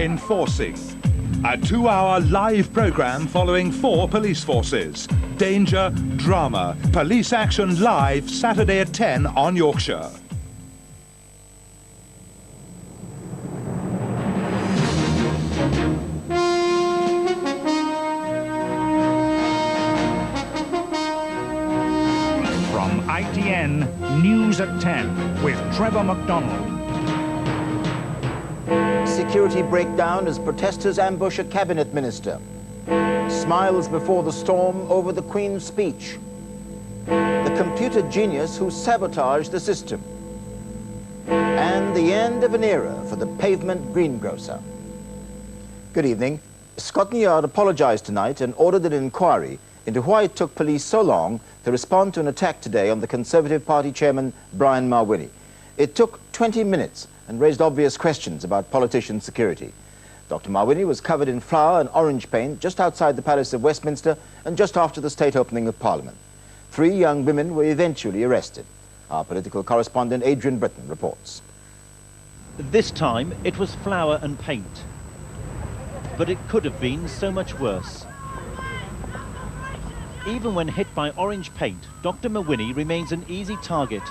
Enforcing. A 2-hour live programme following 4 police forces. Danger, drama, police action live Saturday at 10 on Yorkshire. From ITN, News at 10 with Trevor MacDonald. Security breakdown as protesters ambush a cabinet minister. Smiles before the storm over the Queen's speech. The computer genius who sabotaged the system. And the end of an era for the pavement greengrocer. Good evening. Scotland Yard apologised tonight and ordered an inquiry into why it took police so long to respond to an attack today on the Conservative Party chairman Brian Mawhinney. It took 20 minutes and raised obvious questions about politician security. Dr. Mawhinney was covered in flour and orange paint just outside the Palace of Westminster and just after the state opening of Parliament. 3 young women were eventually arrested. Our political correspondent Adrian Britton reports. This time it was flour and paint. But it could have been so much worse. Even when hit by orange paint, Dr. Mawhinney remains an easy target.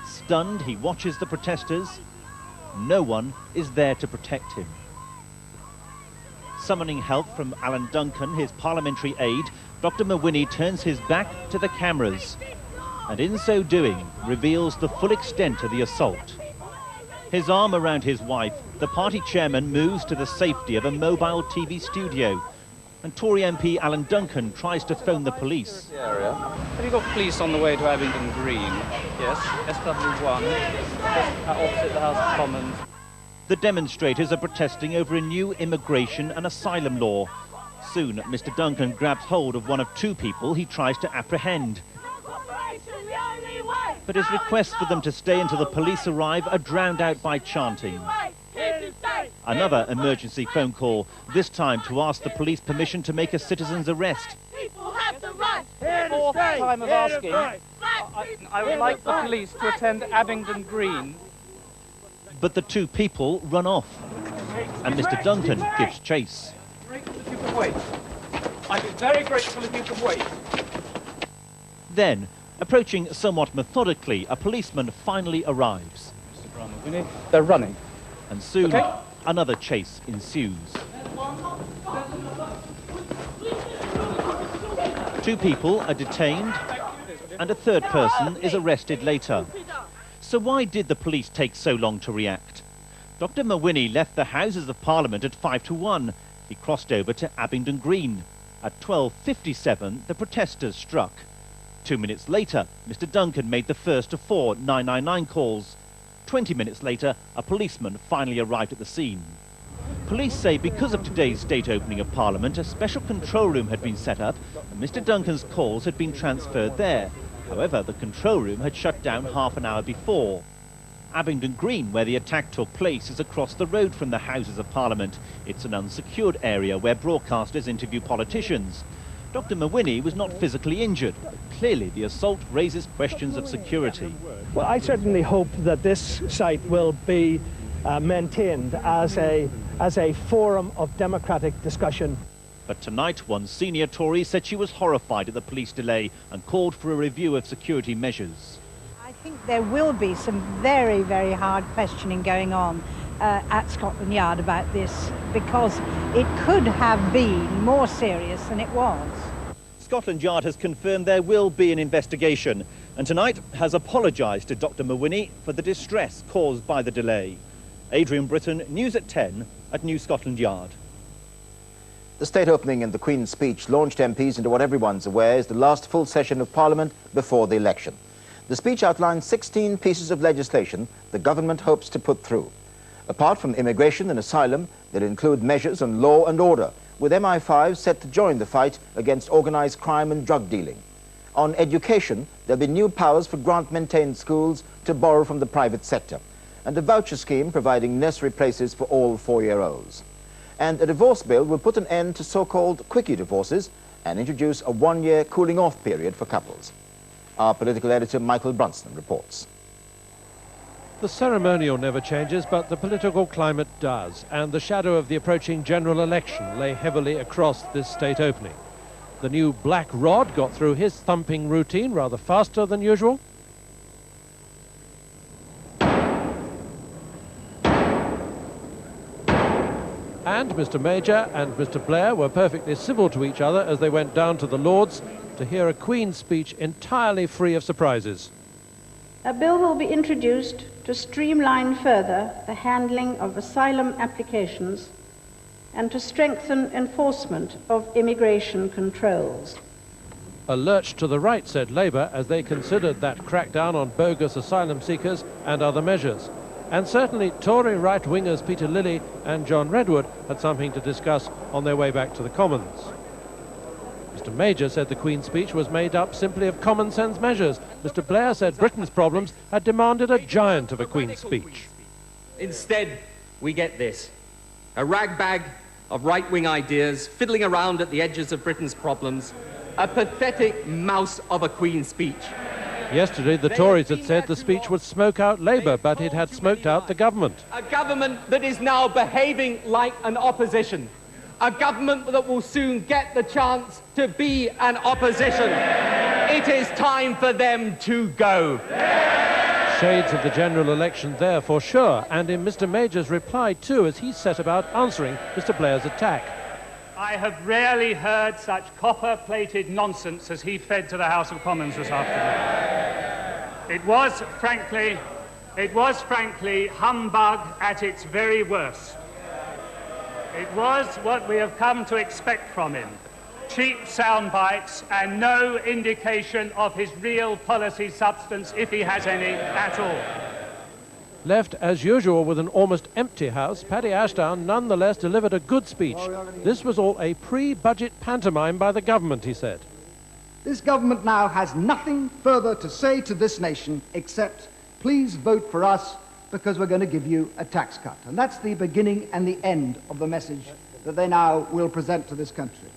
Stunned, he watches the protesters. No one is there to protect him. Summoning help from Alan Duncan, his parliamentary aide, Dr. Mawhinney turns his back to the cameras and in so doing reveals the full extent of the assault. His arm around his wife, the party chairman moves to the safety of a mobile TV studio, and Tory MP Alan Duncan tries to phone the police. Have you got police on the way to Abingdon Green? Yes. SW1, just opposite the House of Commons. The demonstrators are protesting over a new immigration and asylum law. Soon, Mr. Duncan grabs hold of one of 2 people he tries to apprehend. But his requests for them to stay until the police arrive are drowned out by chanting. Another emergency phone call, this time to ask the police permission to make a citizen's arrest. People have the right. Fourth time of asking. I would like the police to attend Abingdon Green. But the 2 people run off, and Mr. Duncan gives chase. If you could wait. I'd be very grateful if you could wait. Then, approaching somewhat methodically, a policeman finally arrives. They're running. And soon, another chase ensues. 2 people are detained, and a 3rd person is arrested later. So why did the police take so long to react? Dr. Mawhinney left the Houses of Parliament at 5 to 1. He crossed over to Abingdon Green. At 12:57, the protesters struck. 2 minutes later, Mr. Duncan made the first of 4 999 calls. 20 minutes later, a policeman finally arrived at the scene. Police say because of today's state opening of Parliament, a special control room had been set up and Mr. Duncan's calls had been transferred there. However, the control room had shut down half an hour before. Abingdon Green, where the attack took place, is across the road from the Houses of Parliament. It's an unsecured area where broadcasters interview politicians. Dr. Mawhinney was not physically injured, but clearly the assault raises questions of security. Well, I certainly hope that this site will be maintained as a forum of democratic discussion. But tonight, one senior Tory said she was horrified at the police delay and called for a review of security measures. I think there will be some very, very hard questioning going on at Scotland Yard about this, because it could have been more serious than it was. Scotland Yard has confirmed there will be an investigation and tonight has apologised to Dr. Mawhinney for the distress caused by the delay. Adrian Britton, News at 10 at New Scotland Yard. The state opening and the Queen's speech launched MPs into what everyone's aware is the last full session of Parliament before the election. The speech outlines 16 pieces of legislation the government hopes to put through. Apart from immigration and asylum, they'll include measures on law and order, with MI5 set to join the fight against organised crime and drug dealing. On education, there'll be new powers for grant-maintained schools to borrow from the private sector, and a voucher scheme providing nursery places for all 4-year-olds. And a divorce bill will put an end to so-called quickie divorces and introduce a 1-year cooling-off period for couples. Our political editor, Michael Brunson, reports. The ceremonial never changes, but the political climate does, and the shadow of the approaching general election lay heavily across this state opening. The new Black Rod got through his thumping routine rather faster than usual. And Mr. Major and Mr. Blair were perfectly civil to each other as they went down to the Lords to hear a Queen's speech entirely free of surprises. A bill will be introduced to streamline further the handling of asylum applications and to strengthen enforcement of immigration controls. A lurch to the right, said Labour, as they considered that crackdown on bogus asylum seekers and other measures. And certainly Tory right-wingers Peter Lilly and John Redwood had something to discuss on their way back to the Commons. Mr. Major said the Queen's speech was made up simply of common-sense measures. Mr. Blair said Britain's problems had demanded a giant of a Queen's speech. Instead, we get this. A ragbag of right-wing ideas fiddling around at the edges of Britain's problems. A pathetic mouse of a Queen's speech. Yesterday, the Tories had said the speech would smoke out Labour, but it had smoked out the government. A government that is now behaving like an opposition. A government that will soon get the chance to be an opposition. It is time for them to go. Shades of the general election there for sure, and in Mr. Major's reply too, as he set about answering Mr. Blair's attack. I have rarely heard such copper-plated nonsense as he fed to the House of Commons this afternoon. It was frankly humbug at its very worst. It was what we have come to expect from him. Cheap sound bites and no indication of his real policy substance, if he has any at all. Left, as usual, with an almost empty House, Paddy Ashdown nonetheless delivered a good speech. This was all a pre-budget pantomime by the government, he said. This government now has nothing further to say to this nation except, please vote for us because we're going to give you a tax cut. And that's the beginning and the end of the message that they now will present to this country.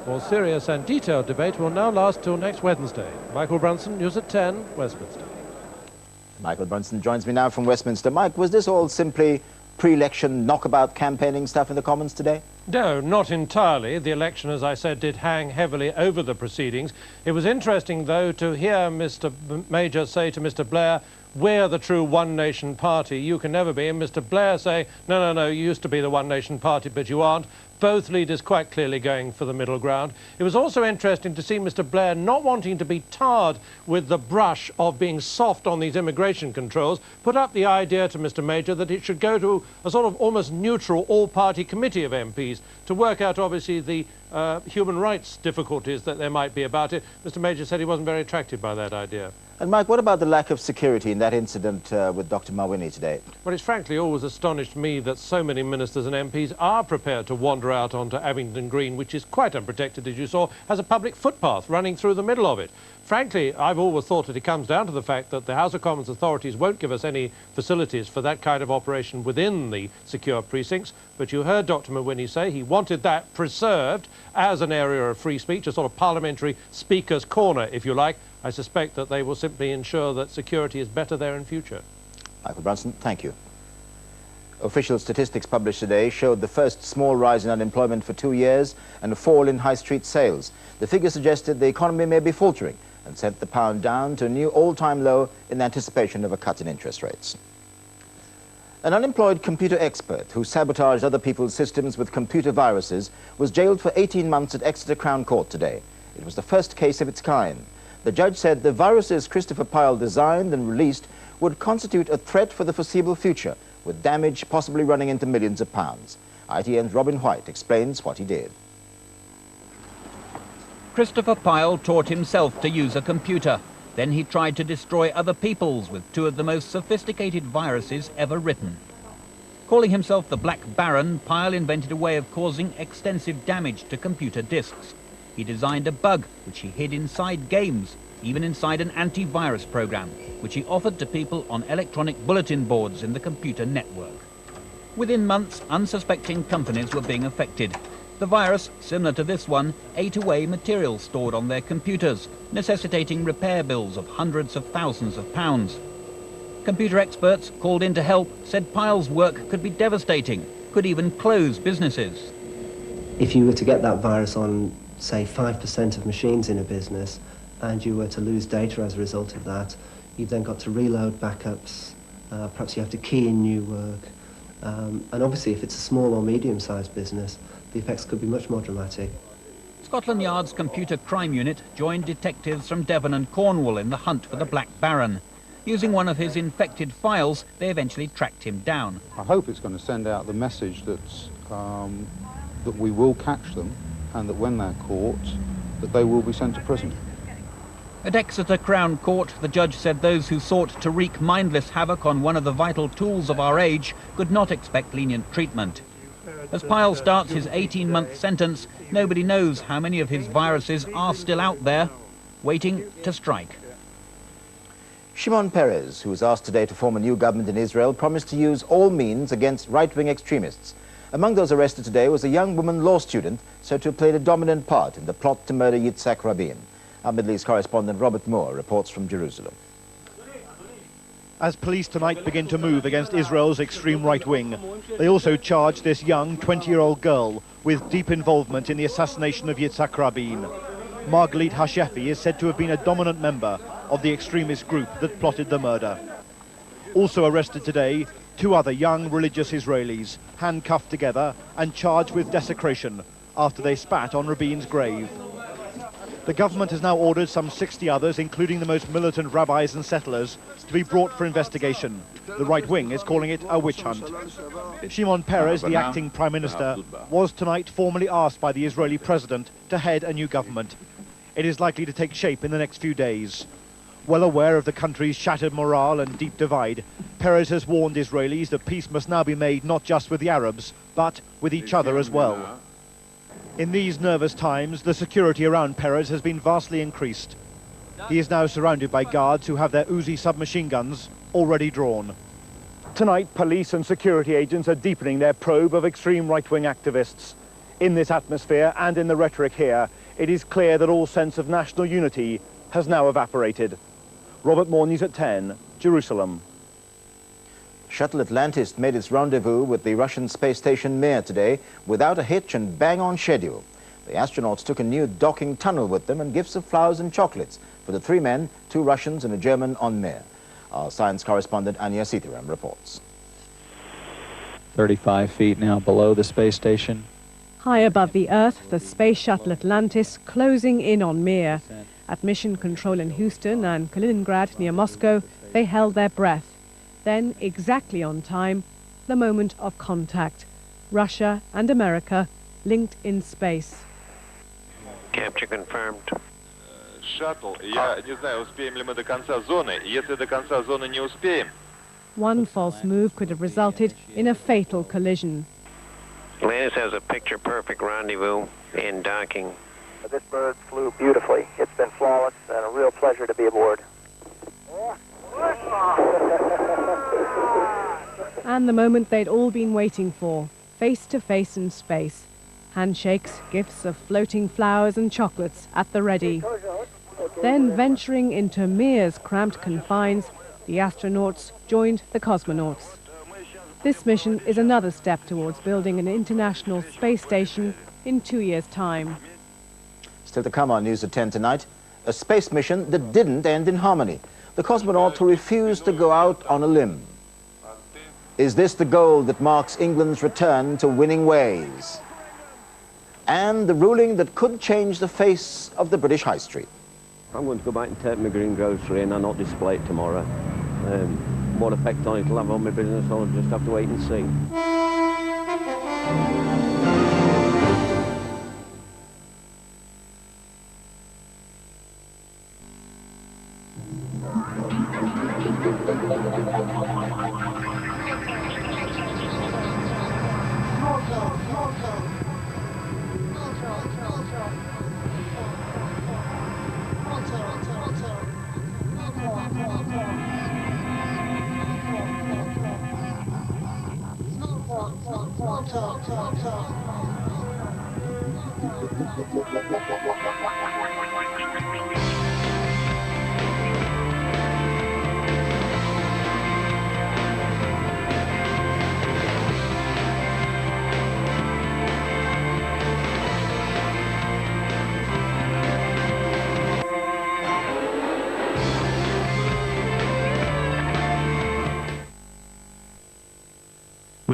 More serious and detailed debate will now last till next Wednesday. Michael Brunson, News at 10, Westminster. Michael Brunson joins me now from Westminster. Mike, was this all simply pre-election knockabout campaigning stuff in the Commons today? No, not entirely. The election, as I said, did hang heavily over the proceedings. It was interesting, though, to hear Mr. Major say to Mr. Blair, we're the true one-nation party, you can never be, and Mr. Blair say, no, you used to be the one-nation party, but you aren't. Both leaders quite clearly going for the middle ground. It was also interesting to see Mr. Blair not wanting to be tarred with the brush of being soft on these immigration controls, put up the idea to Mr. Major that it should go to a sort of almost neutral all-party committee of MPs to work out, obviously, the human rights difficulties that there might be about it. Mr. Major said he wasn't very attracted by that idea. And Mike, what about the lack of security in that incident with Dr. Mawhinney today? Well, it's frankly always astonished me that so many ministers and MPs are prepared to wander out onto Abingdon Green, which is quite unprotected, as you saw, has a public footpath running through the middle of it. Frankly, I've always thought that it comes down to the fact that the House of Commons authorities won't give us any facilities for that kind of operation within the secure precincts. But you heard Dr. Mawhinney say he wanted that preserved as an area of free speech, a sort of parliamentary speaker's corner, if you like. I suspect that they will simply ensure that security is better there in future. Michael Brunson, thank you. Official statistics published today showed the first small rise in unemployment for 2 years and a fall in high street sales. The figure suggested the economy may be faltering and sent the pound down to a new all-time low in anticipation of a cut in interest rates. An unemployed computer expert who sabotaged other people's systems with computer viruses was jailed for 18 months at Exeter Crown Court today. It was the first case of its kind. The judge said the viruses Christopher Pyle designed and released would constitute a threat for the foreseeable future, with damage possibly running into millions of pounds. ITN's Robin White explains what he did. Christopher Pyle taught himself to use a computer. Then he tried to destroy other people's with two of the most sophisticated viruses ever written. Calling himself the Black Baron, Pyle invented a way of causing extensive damage to computer disks. He designed a bug which he hid inside games, even inside an antivirus program, which he offered to people on electronic bulletin boards in the computer network. Within months, unsuspecting companies were being affected. The virus, similar to this one, ate away material stored on their computers, necessitating repair bills of hundreds of thousands of pounds. Computer experts called in to help said Pyle's work could be devastating, could even close businesses. If you were to get that virus on, say, 5% of machines in a business, and you were to lose data as a result of that, you've then got to reload backups, perhaps you have to key in new work, and obviously if it's a small or medium-sized business, the effects could be much more dramatic. Scotland Yard's computer crime unit joined detectives from Devon and Cornwall in the hunt for the Black Baron. Using one of his infected files, they eventually tracked him down. I hope it's going to send out the message that's, that we will catch them, and that when they're caught, that they will be sent to prison. At Exeter Crown Court, the judge said those who sought to wreak mindless havoc on one of the vital tools of our age could not expect lenient treatment. As Pyle starts his 18-month sentence, nobody knows how many of his viruses are still out there, waiting to strike. Siobhan Perez, who was asked today to form a new government in Israel, promised to use all means against right-wing extremists. Among those arrested today was a young woman law student said to have played a dominant part in the plot to murder Yitzhak Rabin. Our Middle East correspondent Robert Moore reports from Jerusalem. As police tonight begin to move against Israel's extreme right wing, they also charge this young 20-year-old girl with deep involvement in the assassination of Yitzhak Rabin. Margalit Hashefi is said to have been a dominant member of the extremist group that plotted the murder. Also arrested today, two other young religious Israelis, handcuffed together and charged with desecration after they spat on Rabin's grave. The government has now ordered some 60 others, including the most militant rabbis and settlers, to be brought for investigation. The right wing is calling it a witch hunt. Shimon Peres, the acting prime minister, was tonight formally asked by the Israeli president to head a new government. It is likely to take shape in the next few days. Well aware of the country's shattered morale and deep divide, Peres has warned Israelis that peace must now be made not just with the Arabs, but with each other as well. In these nervous times, the security around Peres has been vastly increased. He is now surrounded by guards who have their Uzi submachine guns already drawn. Tonight, police and security agents are deepening their probe of extreme right-wing activists. In this atmosphere and in the rhetoric here, it is clear that all sense of national unity has now evaporated. Robert Moore, News at 10, Jerusalem. Shuttle Atlantis made its rendezvous with the Russian space station Mir today without a hitch and bang on schedule. The astronauts took a new docking tunnel with them and gifts of flowers and chocolates for the 3 men, 2 Russians and a German on Mir. Our science correspondent Anya Sitharam reports. 35 feet now below the space station. High above the Earth, the space shuttle Atlantis closing in on Mir. At mission control in Houston and Kaliningrad near Moscow, they held their breath. Then, exactly on time, the moment of contact. Russia and America linked in space. Capture confirmed. Shuttle, я не знаю, успеем ли мы до конца зоны. Если до конца зоны не успеем. One false move could have resulted in a fatal collision. Atlantis has a picture-perfect rendezvous in docking. This bird flew beautifully. It's been flawless and a real pleasure to be aboard. And the moment they'd all been waiting for, face to face in space. Handshakes, gifts of floating flowers and chocolates at the ready. Then venturing into Mir's cramped confines, the astronauts joined the cosmonauts. This mission is another step towards building an international space station in 2 years' time. Still to come on News at 10 tonight, a space mission that didn't end in harmony. The cosmonaut who refused to go out on a limb. Is this the goal that marks England's return to winning ways? And the ruling that could change the face of the British High Street. I'm going to go back and take my greengrocery and I'll not display it tomorrow. What effect on it will have on my business, I'll just have to wait and see.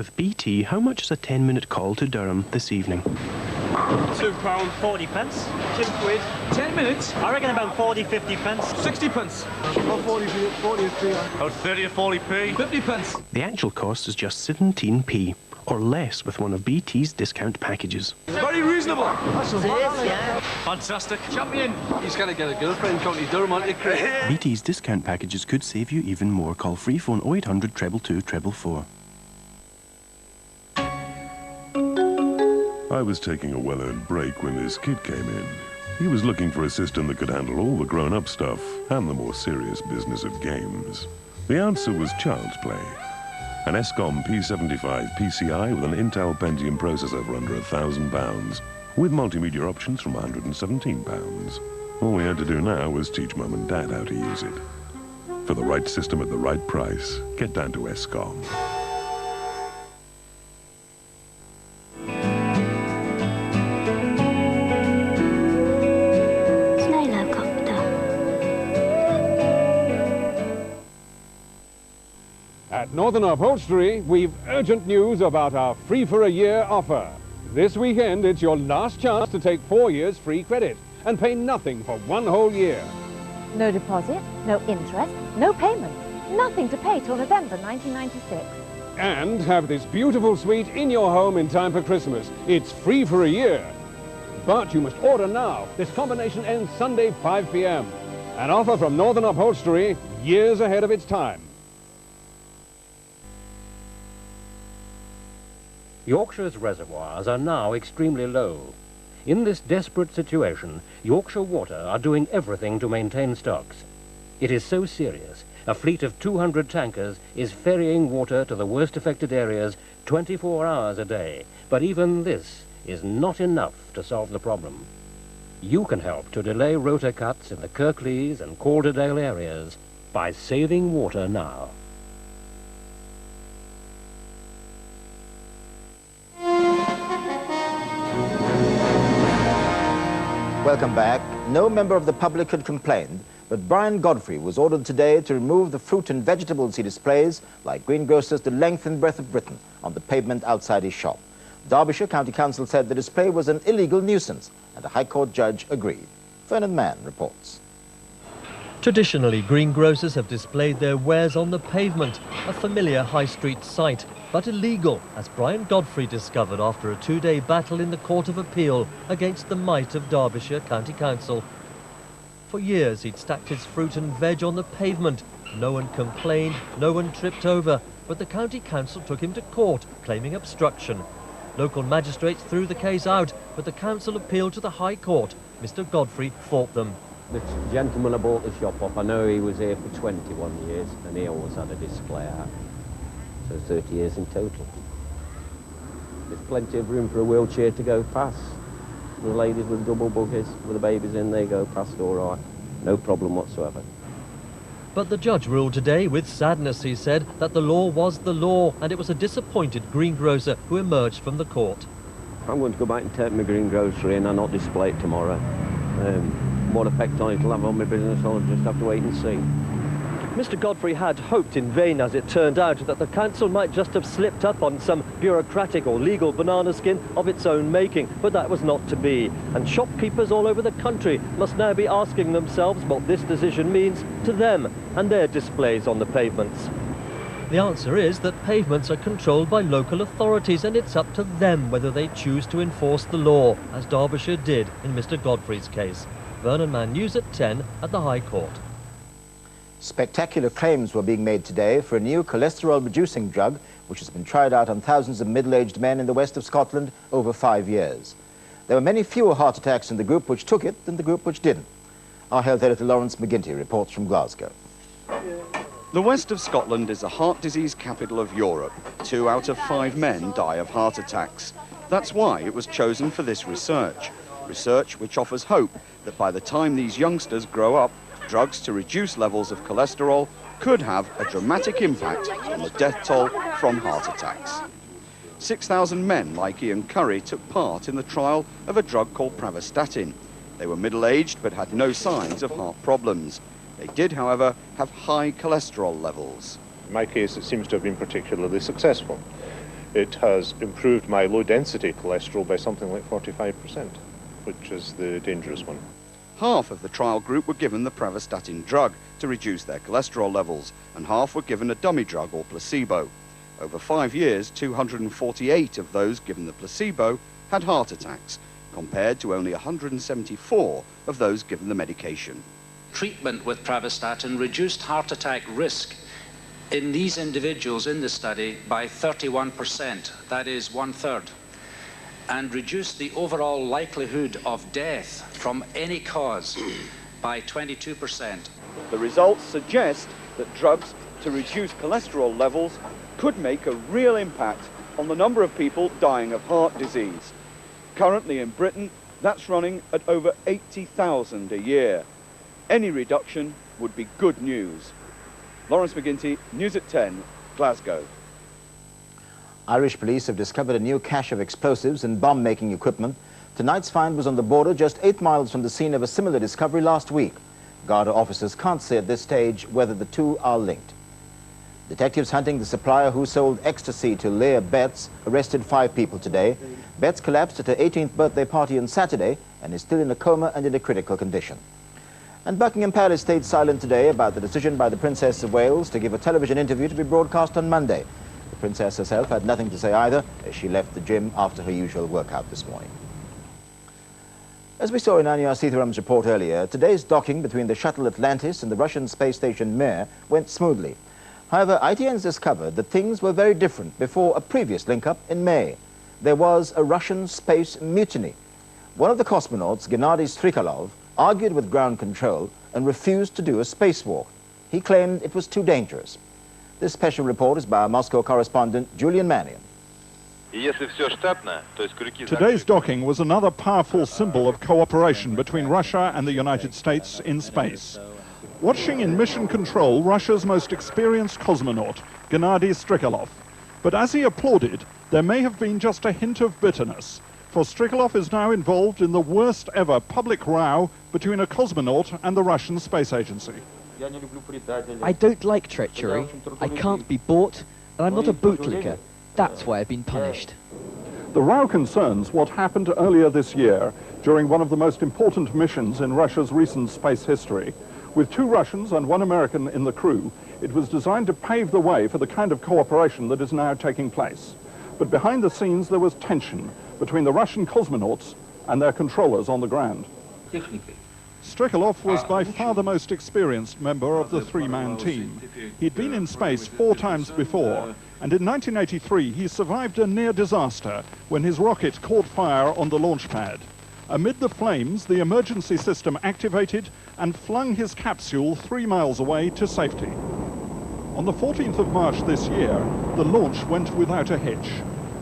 With BT, how much is a 10-minute call to Durham this evening? £2.40 pence. 2 quid. 10 minutes? I reckon about 40, 50 pence. 60 pence. About 40 About 30 or 40p. 50 pence. The actual cost is just 17p, or less with one of BT's discount packages. Very reasonable. That's yeah. Fantastic. Champion. He's going to get a girlfriend, County Durham, aren't you, Craig? BT's discount packages could save you even more. Call free phone 0800 222 444. I was taking a well-earned break when this kid came in. He was looking for a system that could handle all the grown-up stuff and the more serious business of games. The answer was Child's Play. An Escom P75 PCI with an Intel Pentium processor for under £1,000, with multimedia options from £117. All we had to do now was teach Mum and Dad how to use it. For the right system at the right price, get down to Escom. At Northern Upholstery, we've urgent news about our free for a year offer. This weekend, it's your last chance to take 4 years free credit and pay nothing for 1 whole year. No deposit, no interest, no payment. Nothing to pay till November 1996. And have this beautiful suite in your home in time for Christmas. It's free for a year. But you must order now. This combination ends Sunday 5 p.m. An offer from Northern Upholstery, years ahead of its time. Yorkshire's reservoirs are now extremely low. In this desperate situation, Yorkshire Water are doing everything to maintain stocks. It is so serious, a fleet of 200 tankers is ferrying water to the worst affected areas 24 hours a day. But even this is not enough to solve the problem. You can help to delay rotor cuts in the Kirklees and Calderdale areas by saving water now. Welcome back. No member of the public had complained, but Brian Godfrey was ordered today to remove the fruit and vegetables he displays, like Greengrocers, the length and breadth of Britain, on the pavement outside his shop. Derbyshire County Council said the display was an illegal nuisance, and a High Court judge agreed. Fernand Mann reports. Traditionally, greengrocers have displayed their wares on the pavement, a familiar high street sight, but illegal, as Brian Godfrey discovered after a 2-day battle in the Court of Appeal against the might of Derbyshire County Council. For years, he'd stacked his fruit and veg on the pavement. No one complained, no one tripped over, but the County Council took him to court, claiming obstruction. Local magistrates threw the case out, but the council appealed to the High Court. Mr. Godfrey fought them. The gentleman I bought the shop off, I know he was here for 21 years, and he always had a display out. So 30 years in total. There's plenty of room for a wheelchair to go past. The ladies with double buckets with the babies in, they go past all right. No problem whatsoever. But the judge ruled today, with sadness, he said, that the law was the law, and it was a disappointed greengrocer who emerged from the court. I'm going to go back and take my greengrocery and I'll not display it tomorrow. What effect on it will have on my business, I'll just have to wait and see. Mr. Godfrey had hoped in vain, as it turned out, that the council might just have slipped up on some bureaucratic or legal banana skin of its own making, but that was not to be. And shopkeepers all over the country must now be asking themselves what this decision means to them and their displays on the pavements. The answer is that pavements are controlled by local authorities, and it's up to them whether they choose to enforce the law, as Derbyshire did in Mr. Godfrey's case. Vernon Mann, News at 10 at the High Court. Spectacular claims were being made today for a new cholesterol-reducing drug which has been tried out on thousands of middle-aged men in the west of Scotland over 5 years. There were many fewer heart attacks in the group which took it than the group which didn't. Our health editor Lawrence McGinty reports from Glasgow. The west of Scotland is the heart disease capital of Europe. 2 out of 5 men die of heart attacks. That's why it was chosen for this research. Research which offers hope that by the time these youngsters grow up, drugs to reduce levels of cholesterol could have a dramatic impact on the death toll from heart attacks. 6,000 men like Ian Curry took part in the trial of a drug called pravastatin. They were middle-aged but had no signs of heart problems. They did, however, have high cholesterol levels. In my case, it seems to have been particularly successful. it has improved my low-density cholesterol by something like 45%, which is the dangerous one. Half of the trial group were given the pravastatin drug to reduce their cholesterol levels, and half were given a dummy drug or placebo. Over 5 years, 248 of those given the placebo had heart attacks, compared to only 174 of those given the medication. Treatment with pravastatin reduced heart attack risk in these individuals in the study by 31%, that is 1/3, and reduced the overall likelihood of death from any cause by 22%. The results suggest that drugs to reduce cholesterol levels could make a real impact on the number of people dying of heart disease. Currently in Britain, that's running at over 80,000 a year. Any reduction would be good news. Lawrence McGinty, News at 10, Glasgow. Irish police have discovered a new cache of explosives and bomb-making equipment. Tonight's find was on the border just 8 miles from the scene of a similar discovery last week. Garda officers can't say at this stage whether the two are linked. Detectives hunting the supplier who sold ecstasy to Leah Betts arrested 5 people today. Betts collapsed at her 18th birthday party on Saturday and is still in a coma and in a critical condition. And Buckingham Palace stayed silent today about the decision by the Princess of Wales to give a television interview to be broadcast on Monday. The Princess herself had nothing to say either as she left the gym after her usual workout this morning. As we saw in Anya Sitharam's report earlier, today's docking between the shuttle Atlantis and the Russian space station Mir went smoothly. However, ITN's discovered that things were very different before a previous link-up in May. There was a Russian space mutiny. One of the cosmonauts, Gennady Strikalov, argued with ground control and refused to do a spacewalk. He claimed it was too dangerous. This special report is by our Moscow correspondent Julian Mannion. Today's docking was another powerful symbol of cooperation between Russia and the United States in space. Watching in mission control Russia's most experienced cosmonaut, Gennady Strikalov. But as he applauded, there may have been just a hint of bitterness, for Strikalov is now involved in the worst ever public row between a cosmonaut and the Russian Space Agency. I don't like treachery. I can't be bought, and I'm not a bootlicker. That's why I've been punished. The row concerns what happened earlier this year during one of the most important missions in Russia's recent space history. With 2 Russians and 1 American in the crew, it was designed to pave the way for the kind of cooperation that is now taking place. But behind the scenes there was tension between the Russian cosmonauts and their controllers on the ground. Strikalov was by far the most experienced member of the 3-man team. He'd been in space 4 times before, and in 1983 he survived a near disaster when his rocket caught fire on the launch pad. Amid the flames, the emergency system activated and flung his capsule 3 miles away to safety. On the 14th of March this year, the launch went without a hitch.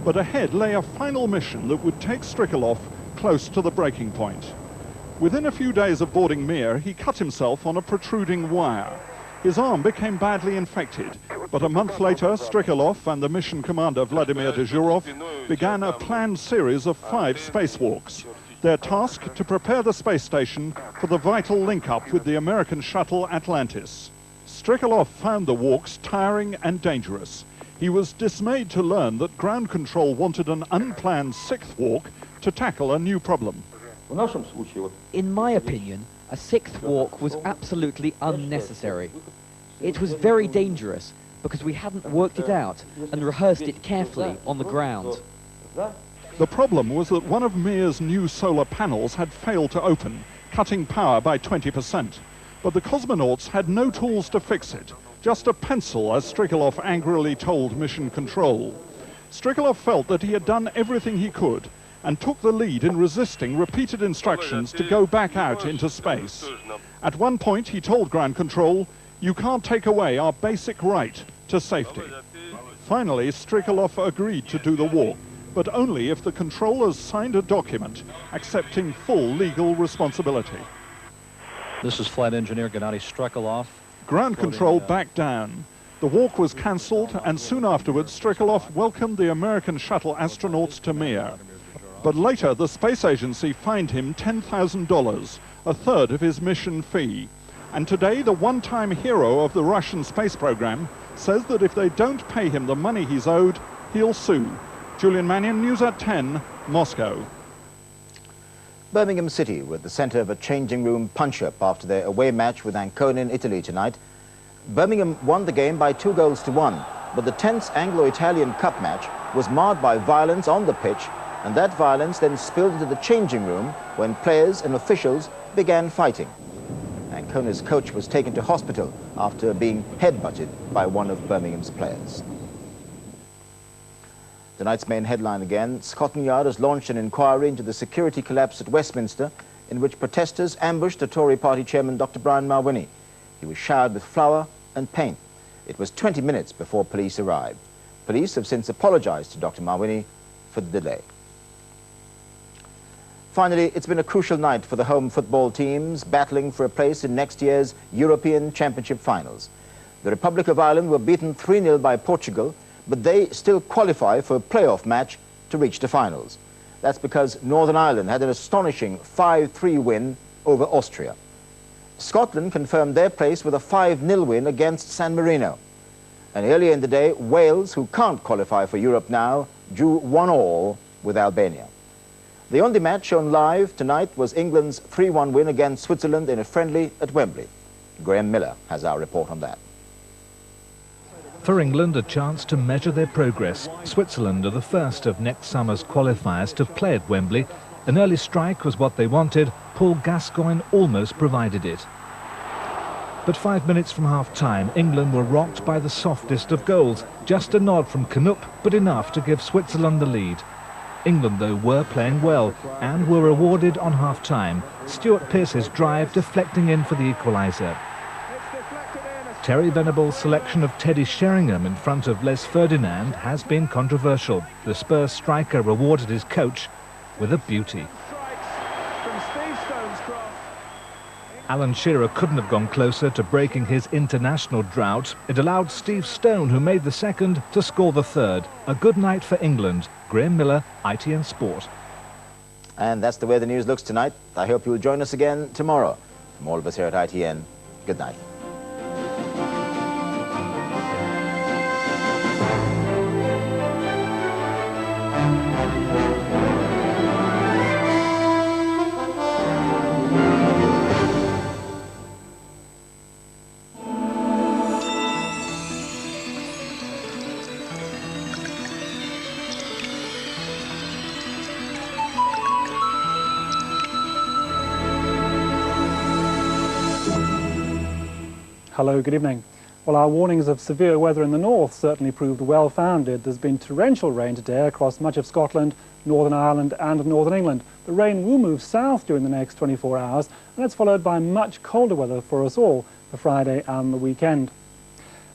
But ahead lay a final mission that would take Strikalov close to the breaking point. Within a few days of boarding Mir, he cut himself on a protruding wire. His arm became badly infected, but a month later, Strikalov and the mission commander Vladimir Dezhurov began a planned series of 5 spacewalks. Their task to prepare the space station for the vital link-up with the American shuttle Atlantis. Strikalov found the walks tiring and dangerous. He was dismayed to learn that ground control wanted an unplanned 6th walk to tackle a new problem. In my opinion, a 6th walk was absolutely unnecessary. It was very dangerous because we hadn't worked it out and rehearsed it carefully on the ground. The problem was that one of Mir's new solar panels had failed to open, cutting power by 20%. But the cosmonauts had no tools to fix it. Just a pencil, as Strikalov angrily told Mission Control. Strikalov felt that he had done everything he could and took the lead in resisting repeated instructions to go back out into space. At one point, he told Ground Control, "You can't take away our basic right to safety." Finally, Strikalov agreed to do the walk, but only if the controllers signed a document accepting full legal responsibility. This is Flight Engineer Gennady Strikalov. Ground Control backed down. The walk was cancelled, and soon afterwards Strikalov welcomed the American shuttle astronauts to Mir. But later the space agency fined him $10,000, a third of his mission fee. And today the one-time hero of the Russian space program says that if they don't pay him the money he's owed, he'll sue. Julian Mannion, News at 10, Moscow. Birmingham City were at the centre of a changing room punch-up after their away match with Ancona in Italy tonight. Birmingham won the game by 2-1, but the tense Anglo-Italian Cup match was marred by violence on the pitch, and that violence then spilled into the changing room when players and officials began fighting. Ancona's coach was taken to hospital after being headbutted by one of Birmingham's players. Tonight's main headline again, Scotland Yard has launched an inquiry into the security collapse at Westminster in which protesters ambushed the Tory party chairman Dr. Brian Mawhinney. He was showered with flour and paint. It was 20 minutes before police arrived. Police have since apologised to Dr. Mawhinney for the delay. Finally, it's been a crucial night for the home football teams battling for a place in next year's European Championship finals. The Republic of Ireland were beaten 3-0 by Portugal, but they still qualify for a playoff match to reach the finals. That's because Northern Ireland had an astonishing 5-3 win over Austria. Scotland confirmed their place with a 5-0 win against San Marino. And earlier in the day, Wales, who can't qualify for Europe now, drew 1-1 with Albania. The only match shown live tonight was England's 3-1 win against Switzerland in a friendly at Wembley. Graham Miller has our report on that. For England, a chance to measure their progress. Switzerland are the first of next summer's qualifiers to play at Wembley. An early strike was what they wanted. Paul Gascoigne almost provided it. But 5 minutes from half-time, England were rocked by the softest of goals. Just a nod from Canup, but enough to give Switzerland the lead. England, though, were playing well and were rewarded on half-time. Stuart Pearce's drive deflecting in for the equaliser. Terry Venable's selection of Teddy Sheringham in front of Les Ferdinand has been controversial. The Spurs striker rewarded his coach with a beauty. Alan Shearer couldn't have gone closer to breaking his international drought. It allowed Steve Stone, who made the second, to score the third. A good night for England. Graham Miller, ITN Sport. And that's the way the news looks tonight. I hope you'll join us again tomorrow. From all of us here at ITN, good night. Hello, good evening. Well, our warnings of severe weather in the north certainly proved well-founded. There's been torrential rain today across much of Scotland, Northern Ireland and Northern England. The rain will move south during the next 24 hours, and that's followed by much colder weather for us all for Friday and the weekend.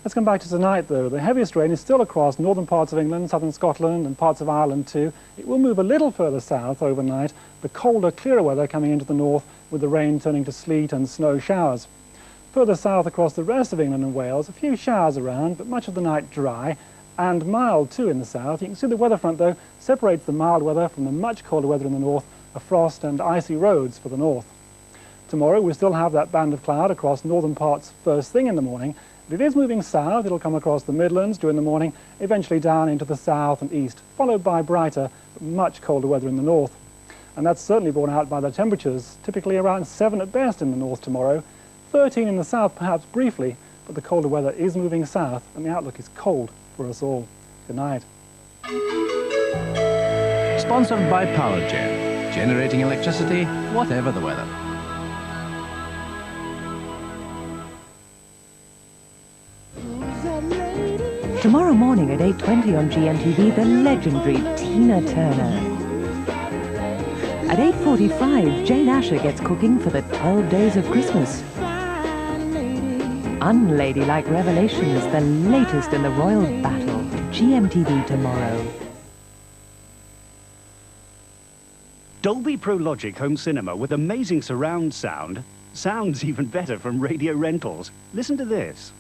Let's come back to tonight, though. The heaviest rain is still across northern parts of England, southern Scotland and parts of Ireland too. It will move a little further south overnight, the colder, clearer weather coming into the north with the rain turning to sleet and snow showers. Further south across the rest of England and Wales, a few showers around, but much of the night dry and mild too in the south. You can see the weather front, though, separates the mild weather from the much colder weather in the north, a frost and icy roads for the north. Tomorrow we still have that band of cloud across northern parts first thing in the morning. But it is moving south. It'll come across the Midlands during the morning, eventually down into the south and east, followed by brighter but much colder weather in the north. And that's certainly borne out by the temperatures, typically around 7 at best in the north tomorrow. 13 in the south, perhaps briefly, but the colder weather is moving south and the outlook is cold for us all. Good night. Sponsored by PowerGen, generating electricity, whatever the weather. Tomorrow morning at 8:20 on GMTV, the legendary Tina Turner. At 8:45, Jane Asher gets cooking for the 12 days of Christmas. Unladylike Revelations, the latest in the royal battle. GMTV tomorrow. Dolby Pro Logic Home Cinema with amazing surround sound sounds even better from Radio Rentals. Listen to this.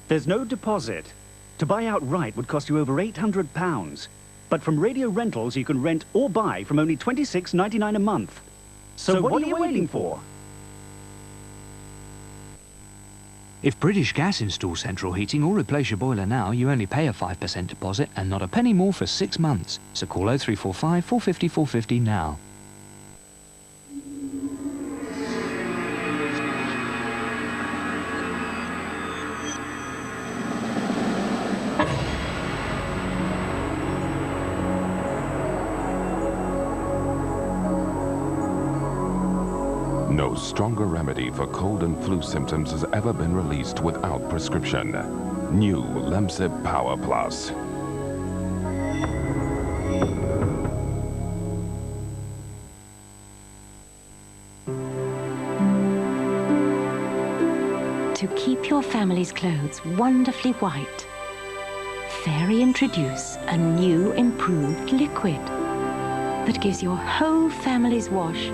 There's no deposit. To buy outright would cost you over £800. But from Radio Rentals you can rent or buy from only £26.99 a month. So what are you waiting for? If British Gas installs central heating or replace your boiler now, you only pay a 5% deposit and not a penny more for 6 months. So call 0345 450 450 now. No stronger remedy for cold and flu symptoms has ever been released without prescription. New Lemsip Power Plus. To keep your family's clothes wonderfully white, Fairy introduce a new improved liquid that gives your whole family's wash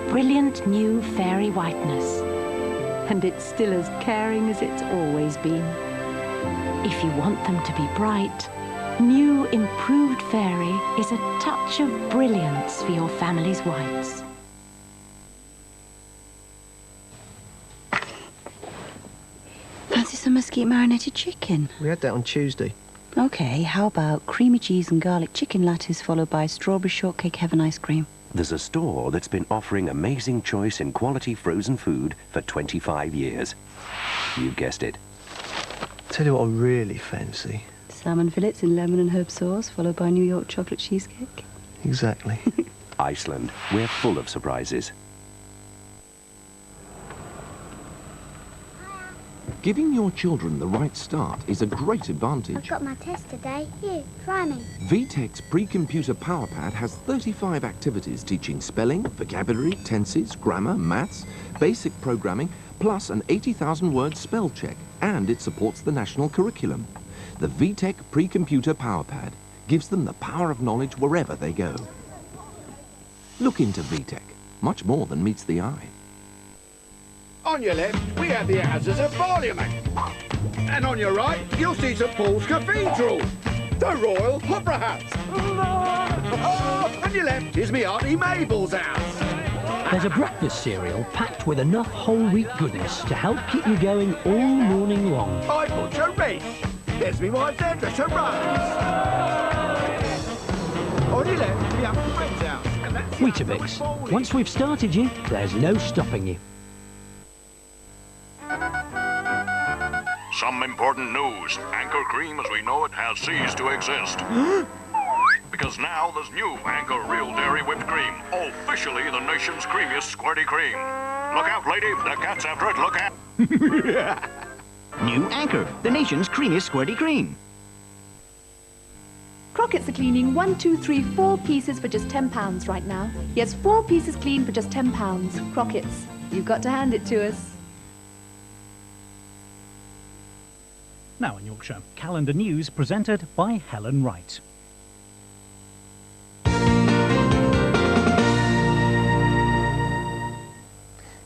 brilliant new fairy whiteness. And it's still as caring as it's always been. If you want them to be bright, new improved Fairy is a touch of brilliance for your family's whites. Fancy some mesquite marinated chicken? We had that on Tuesday. Okay, how about creamy cheese and garlic chicken lattice followed by strawberry shortcake heaven ice cream? There's a store that's been offering amazing choice in quality frozen food for 25 years. You guessed it. Tell you what I really fancy. Salmon fillets in lemon and herb sauce, followed by New York chocolate cheesecake. Exactly. Iceland, we're full of surprises. Giving your children the right start is a great advantage. I've got my test today. Here, try me. VTech's pre-computer power pad has 35 activities teaching spelling, vocabulary, tenses, grammar, maths, basic programming, plus an 80,000-word spell check, and it supports the national curriculum. The VTech pre-computer power pad gives them the power of knowledge wherever they go. Look into VTech, much more than meets the eye. On your left, we have the houses of Parliament. And on your right, you'll see St Paul's Cathedral. The Royal Opera House. Oh, on your left is me Auntie Mabel's house. There's a breakfast cereal packed with enough whole wheat goodness to help keep you going all morning long. I butcher Reese. There's me wife's hairdresser Rose. On your left, we have the friend's house. Weetabix. Once we've started you, there's no stopping you. Some important news. Anchor cream as we know it has ceased to exist. Because now there's new Anchor Real Dairy Whipped Cream. Officially the nation's creamiest squirty cream. Look out, lady. The cat's after it. Look out. New Anchor, the nation's creamiest squirty cream. Crockett's are cleaning 1, 2, 3, 4 pieces for just £10 right now. Yes, 4 pieces clean for just £10. Crockett's. You've got to hand it to us. Now in Yorkshire, calendar news presented by Helen Wright.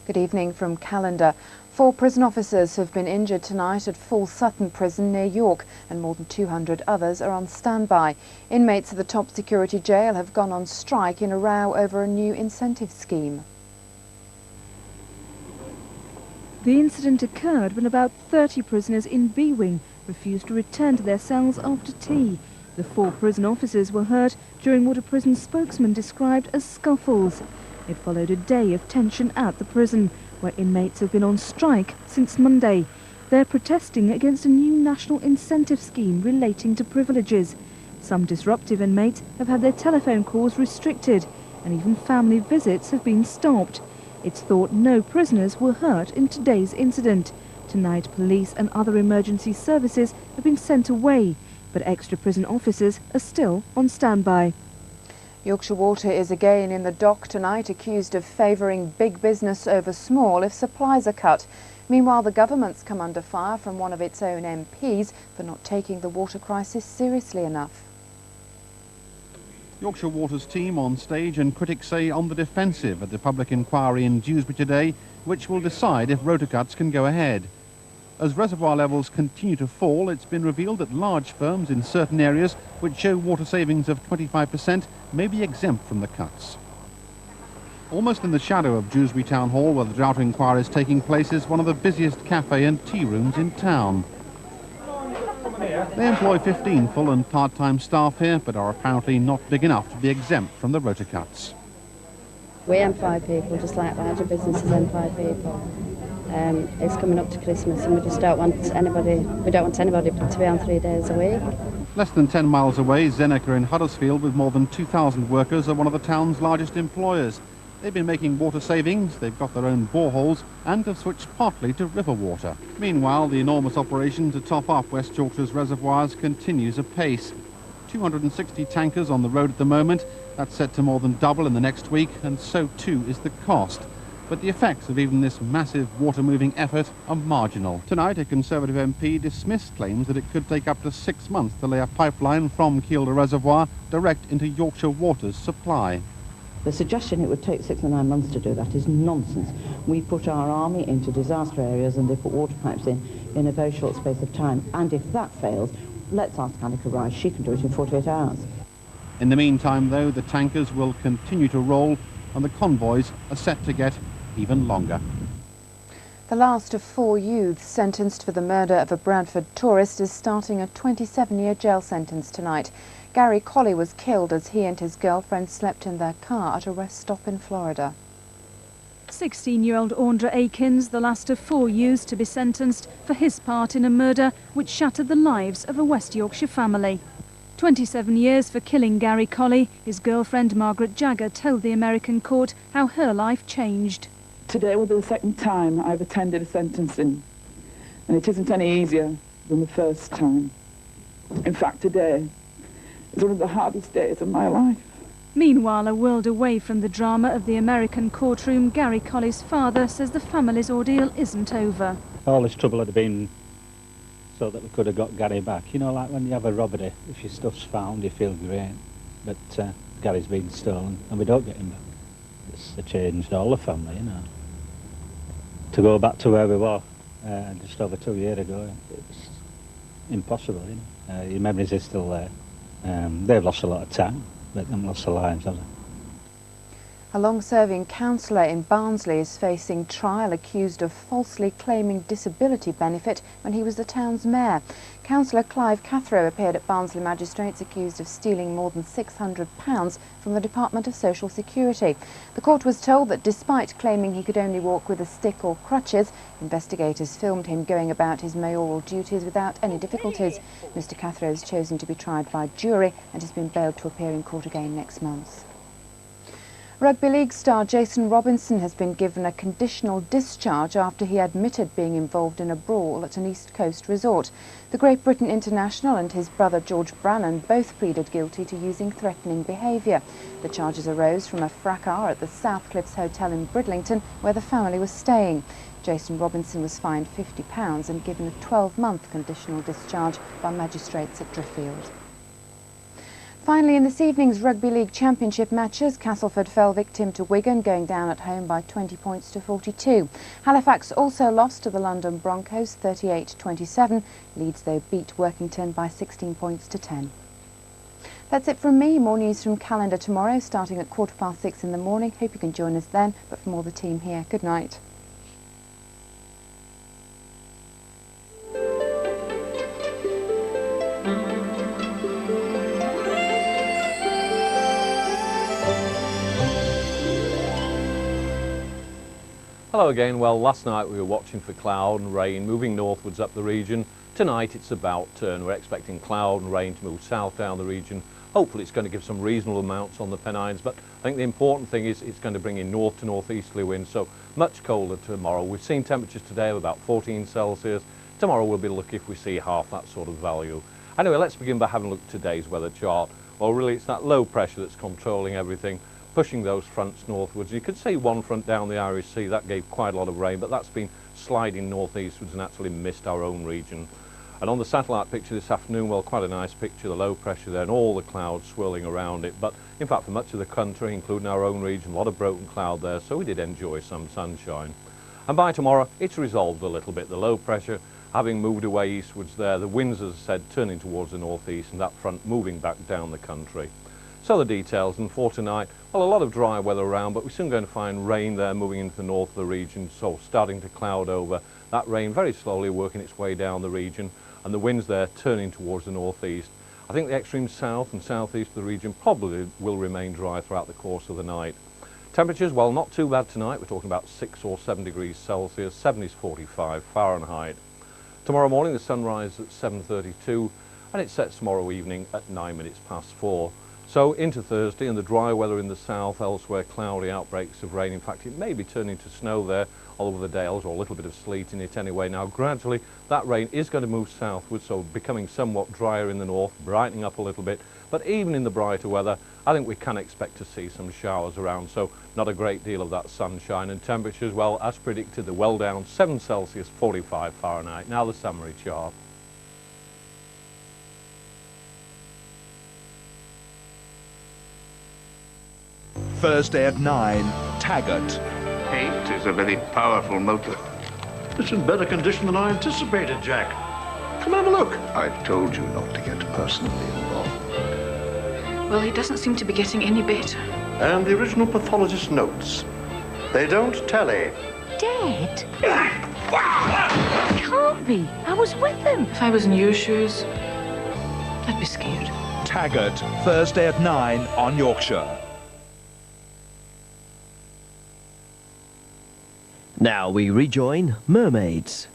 Good evening from Calendar. 4 prison officers have been injured tonight at Full Sutton Prison near York, and more than 200 others are on standby. Inmates at the top security jail have gone on strike in a row over a new incentive scheme. The incident occurred when about 30 prisoners in B Wing refused to return to their cells after tea. The 4 prison officers were hurt during what a prison spokesman described as scuffles. It followed a day of tension at the prison, where inmates have been on strike since Monday. They're protesting against a new national incentive scheme relating to privileges. Some disruptive inmates have had their telephone calls restricted, and even family visits have been stopped. It's thought no prisoners were hurt in today's incident. Tonight, police and other emergency services have been sent away, but extra prison officers are still on standby. Yorkshire Water is again in the dock tonight, accused of favouring big business over small if supplies are cut. Meanwhile, the government's come under fire from one of its own MPs for not taking the water crisis seriously enough. Yorkshire Water's team on stage, and critics say on the defensive at the public inquiry in Dewsbury today, which will decide if rotor cuts can go ahead. As reservoir levels continue to fall, it's been revealed that large firms in certain areas which show water savings of 25% may be exempt from the cuts. Almost in the shadow of Dewsbury Town Hall, where the drought inquiry is taking place, is one of the busiest cafe and tea rooms in town. They employ 15 full and part-time staff here, but are apparently not big enough to be exempt from the rota cuts. We employ people just like larger businesses employ people. It's coming up to Christmas and we just don't want anybody, to be on 3 days a week. Less than 10 miles away, Zeneca in Huddersfield, with more than 2,000 workers, are one of the town's largest employers. They've been making water savings, they've got their own boreholes, and have switched partly to river water. Meanwhile, the enormous operation to top up West Yorkshire's reservoirs continues apace. 260 tankers on the road at the moment. That's set to more than double in the next week, and so too is the cost. But the effects of even this massive water-moving effort are marginal. Tonight, a Conservative MP dismissed claims that it could take up to 6 months to lay a pipeline from Kielder Reservoir direct into Yorkshire Water's supply. The suggestion it would take 6 or 9 months to do that is nonsense. We put our army into disaster areas and they put water pipes in a very short space of time. And if that fails, let's ask Annika Rice. She can do it in 48 hours. In the meantime, though, the tankers will continue to roll and the convoys are set to get even longer. The last of 4 youths sentenced for the murder of a Bradford tourist is starting a 27-year jail sentence tonight. Gary Colley was killed as he and his girlfriend slept in their car at a rest stop in Florida. 16-year-old Andra Akins, the last of 4 youths to be sentenced for his part in a murder which shattered the lives of a West Yorkshire family. 27 years for killing Gary Colley, his girlfriend Margaret Jagger told the American court how her life changed. Today will be the second time I've attended a sentencing, and it isn't any easier than the first time. In fact, today is one of the hardest days of my life. Meanwhile, a world away from the drama of the American courtroom, Gary Colley's father says the family's ordeal isn't over. All this trouble had been so that we could have got Gary back. You know, like when you have a robbery, if your stuff's found, you feel great. But Gary's been stolen and we don't get him back. It's changed all the family, you know. To go back to where we were just over 2 years ago, it's impossible, you know. Your memories are still there. They've lost a lot of time, but they've lost their lives, haven't they? A long-serving councillor in Barnsley is facing trial accused of falsely claiming disability benefit when he was the town's mayor. Councillor Clive Cathro appeared at Barnsley magistrates accused of stealing more than £600 from the Department of Social Security. The court was told that despite claiming he could only walk with a stick or crutches, investigators filmed him going about his mayoral duties without any difficulties. Mr Cathro has chosen to be tried by jury and has been bailed to appear in court again next month. Rugby League star Jason Robinson has been given a conditional discharge after he admitted being involved in a brawl at an East Coast resort. The Great Britain international and his brother George Brannan both pleaded guilty to using threatening behaviour. The charges arose from a fracas at the South Cliffs Hotel in Bridlington, where the family was staying. Jason Robinson was fined £50 and given a 12-month conditional discharge by magistrates at Driffield. Finally, in this evening's Rugby League Championship matches, Castleford fell victim to Wigan, going down at home by 20 points to 42. Halifax also lost to the London Broncos 38-27. Leeds, though, beat Workington by 16 points to 10. That's it from me. More news from Calendar tomorrow, starting at 6:15 in the morning. Hope you can join us then. But from all the team here, good night. Hello again. Well, last night we were watching for cloud and rain moving northwards up the region. Tonight it's about turn. We're expecting cloud and rain to move south down the region. Hopefully it's going to give some reasonable amounts on the Pennines, but I think the important thing is it's going to bring in north to northeasterly winds, so much colder tomorrow. We've seen temperatures today of about 14 Celsius. Tomorrow we'll be lucky if we see half that sort of value. Anyway, let's begin by having a look at today's weather chart. Well, really it's that low pressure that's controlling everything, pushing those fronts northwards. You could see one front down the Irish Sea, that gave quite a lot of rain, but that's been sliding northeastwards and actually missed our own region. And on the satellite picture this afternoon, well, quite a nice picture, the low pressure there and all the clouds swirling around it. But in fact, for much of the country, including our own region, a lot of broken cloud there, so we did enjoy some sunshine. And by tomorrow, it's resolved a little bit. The low pressure having moved away eastwards there, the winds, as I said, turning towards the northeast and that front moving back down the country. So the details, and for tonight, well, a lot of dry weather around, but we're soon going to find rain there moving into the north of the region, so starting to cloud over. That rain very slowly working its way down the region, and the winds there turning towards the northeast. I think the extreme south and southeast of the region probably will remain dry throughout the course of the night. Temperatures, well, not too bad tonight. We're talking about 6 or 7 degrees Celsius, 70s 45 Fahrenheit. Tomorrow morning the sun rises at 7:32 and it sets tomorrow evening at 9 minutes past 4. So into Thursday, and the dry weather in the south, elsewhere cloudy outbreaks of rain. In fact, it may be turning to snow there all over the Dales, or a little bit of sleet in it anyway. Now gradually that rain is going to move southwards, so becoming somewhat drier in the north, brightening up a little bit. But even in the brighter weather, I think we can expect to see some showers around, so not a great deal of that sunshine. And temperatures, well, as predicted, they're well down, 7 Celsius, 45 Fahrenheit. Now the summary chart. Thursday at 9, Taggart. Hate is a very powerful motive. It's in better condition than I anticipated, Jack. Come have a look. I told you not to get personally involved. Well, he doesn't seem to be getting any better. And the original pathologist's notes. They don't tally. Dead? Can't be. I was with them. If I was in your shoes, I'd be scared. Taggart, Thursday at 9 on Yorkshire. Now we rejoin Mermaids.